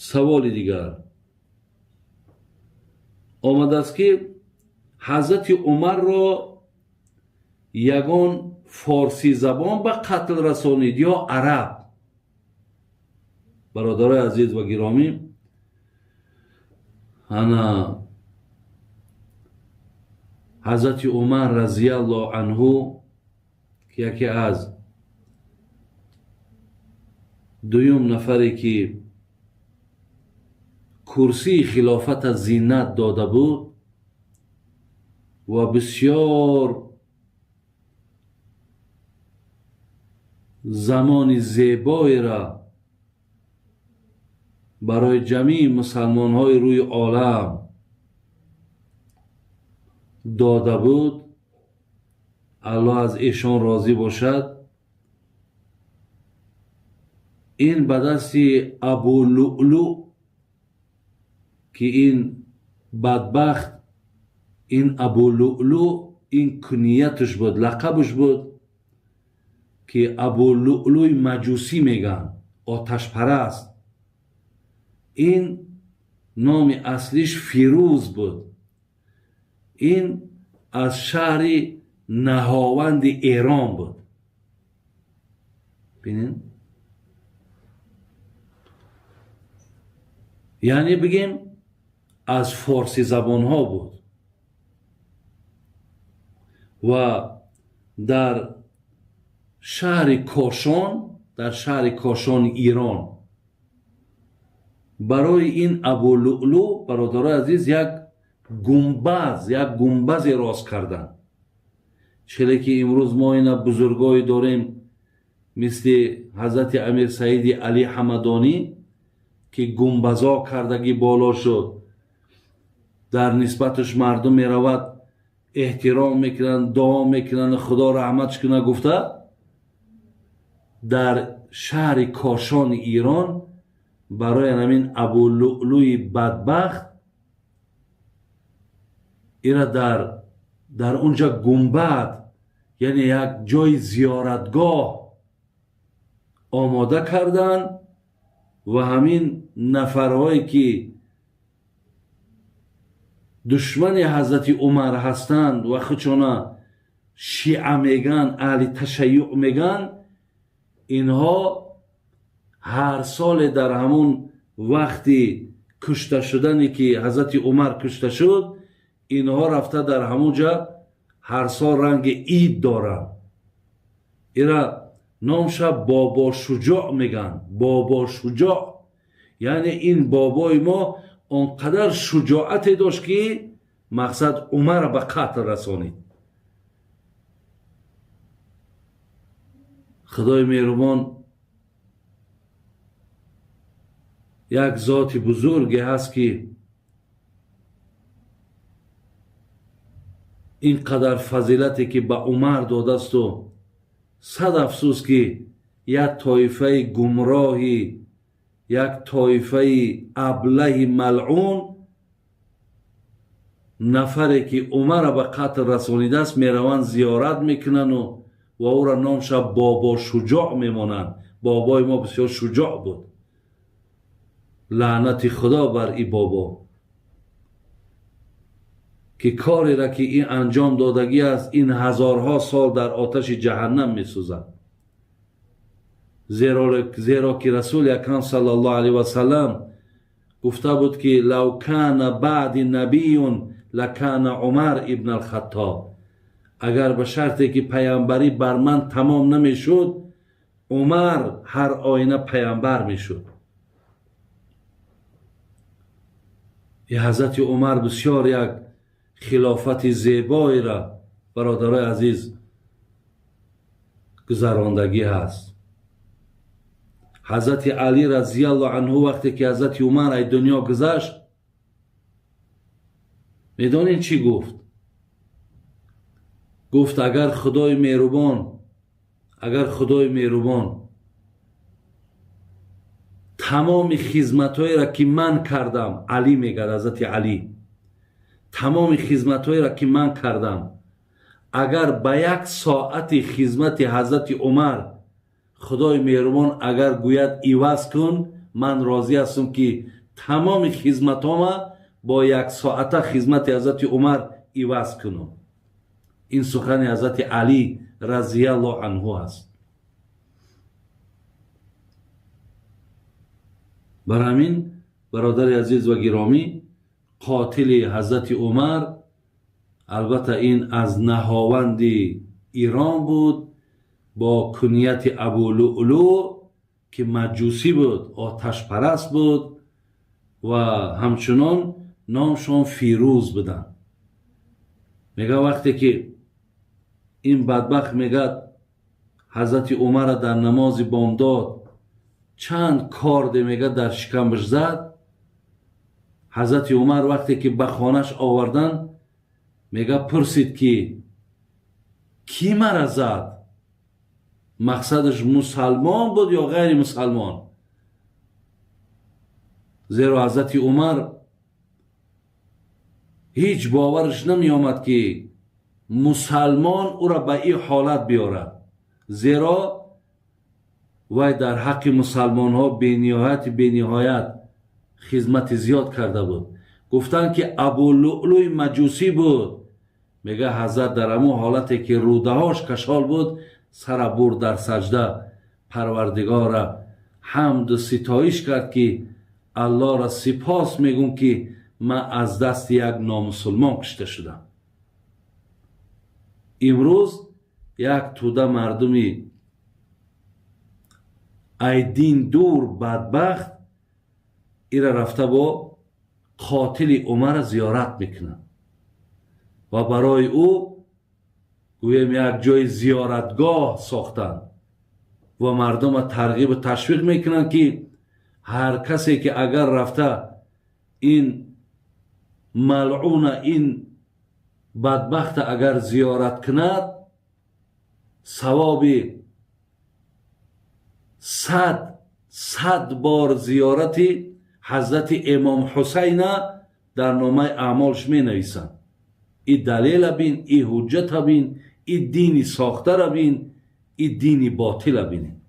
سوال دیگر آمده است که حضرت عمر را یگان فارسی زبان به قتل رسانید یا عرب؟ برادرای عزیز و گرامی، انا حضرت عمر رضی الله عنه که یکی از دویم نفری که کرسی خلافت زینت داده بود و بسیار زمان زیبایی را برای جمیع مسلمان های روی عالم داده بود، الله از ایشان راضی باشد. این به دست ابو لؤلؤ که این بدبخت، این ابو لؤلؤ این کنیتش بود، لقبش بود که ابو لؤلؤ مجوسی میگن، آتش پرست. این نام اصلیش فیروز بود. این از شهر نهاوند ایران بود. ببینید، یعنی بگیم از فارسی زبان ها بود و در شهر کاشان ایران برای این ابو لؤلؤ برادرای عزیز یک گنبز راست کردن. چلی که امروز ما این بزرگای داریم مثل حضرت امیر سعید علی حمدانی که گنبزا کردگی بالا شد، در نسبتش مردم می رود احترام میکنن، دعا میکنن، خدا رحمتش کنه. گفته در شهر کاشان ایران برای همین ابو لؤلؤ بدبخت ایرا در اونجا گنبد، یعنی یک جای زیارتگاه آماده کردن و همین نفرهایی که دشمن حضرت عمر هستند و خودشان شیعه میگن، اهل تشیع میگن، اینها هر سال در همون وقتی کشته شدنی که حضرت عمر کشته شد، اینها رفته در همونجا هر سال رنگ عید دارن. ایرا نامش بابا شجاع میگن. بابا شجاع یعنی این بابای ما اونقدر شجاعت داشت که مقصد عمر به قتل رسانید. خدای مهربان یک ذات بزرگی هست که اینقدر فضیلتی که به عمر داده است و صد افسوس که یک طایفه گمراهی، یک طایفه ابله ملعون، نفری که عمر به قتل رسانیده است میروند زیارت میکنن و او را نامش بابا شجاع میمانند. بابای ما بسیار شجاع بود. لعنت خدا بر ای بابا که کاری را که این انجام دادگی است این هزارها سال در آتش جهنم می سوزد. زیرا که رسول اکرم صلی الله علیه و سلم گفته بود که لو کان بعد نبی لکان عمر ابن الخطاب، اگر به شرطی که پیامبری بر من تمام نمی شد، عمر هر آینه پیامبر می شد. حضرت عمر بسیار یک خلافت زیبایی را برادرای عزیز گذراندگی هست. حضرت علی رضی الله عنه وقتی که حضرت عمر از دنیا گذشت، میدونین چی گفت؟ گفت اگر خدای مهربان تمام خدمت‌هایی را که من کردم، علی میگه، حضرت علی، تمام خدمت‌هایی را که من کردم، اگر به یک ساعت خدمت حضرت عمر خدای مهربان اگر گوید عوض کن، من راضی هستم که تمام خدمتام با 1 ساعته خدمت حضرت عمر عوض کنم. این سخن حضرت علی رضی الله عنه است. برای همین برادر عزیز و گرامی، قاتل حضرت عمر البته این از نهاوند ایران بود با کنیت ابو لؤلؤ که مجوسی بود، آتش پرست بود و همچنان نامشون فیروز بودن. میگه وقتی که این بدبخت میگه حضرت عمر در نماز بامداد چند کارد میگه در شکمش زد. حضرت عمر وقتی که به خانش آوردن میگه پرسید که کی مرا زد؟ مقصدش مسلمان بود یا غیر مسلمان؟ زیرا حضرت عمر هیچ باورش نمی آمد که مسلمان او را به این حالت بیارد، زیرا وی در حق مسلمان ها بینهایت خدمت زیاد کرده بود. گفتن که ابو لؤلؤ مجوسی بود. میگه حضرت در همون حالتی که روده هاش کشال بود سر برد در سجده، پروردگار را حمد و ستایش کرد که الله را سپاس میگم که من از دست یک نامسلمان کشته شدم. امروز یک توده مردمی ای دین دور بدبخت ایره رفته با قاتل عمر زیارت میکنن و برای او گویم یک جای زیارتگاه ساختن و مردم ترغیب و تشویق میکنن که هر کسی که اگر رفته این ملعون این بدبخت اگر زیارت کند ثواب 100 بار زیارت حضرت امام حسین در نامه اعمالش می نویسن. این دلیل بین، این حجت بین، این دینی ساخته بین، این دینی باطل بین.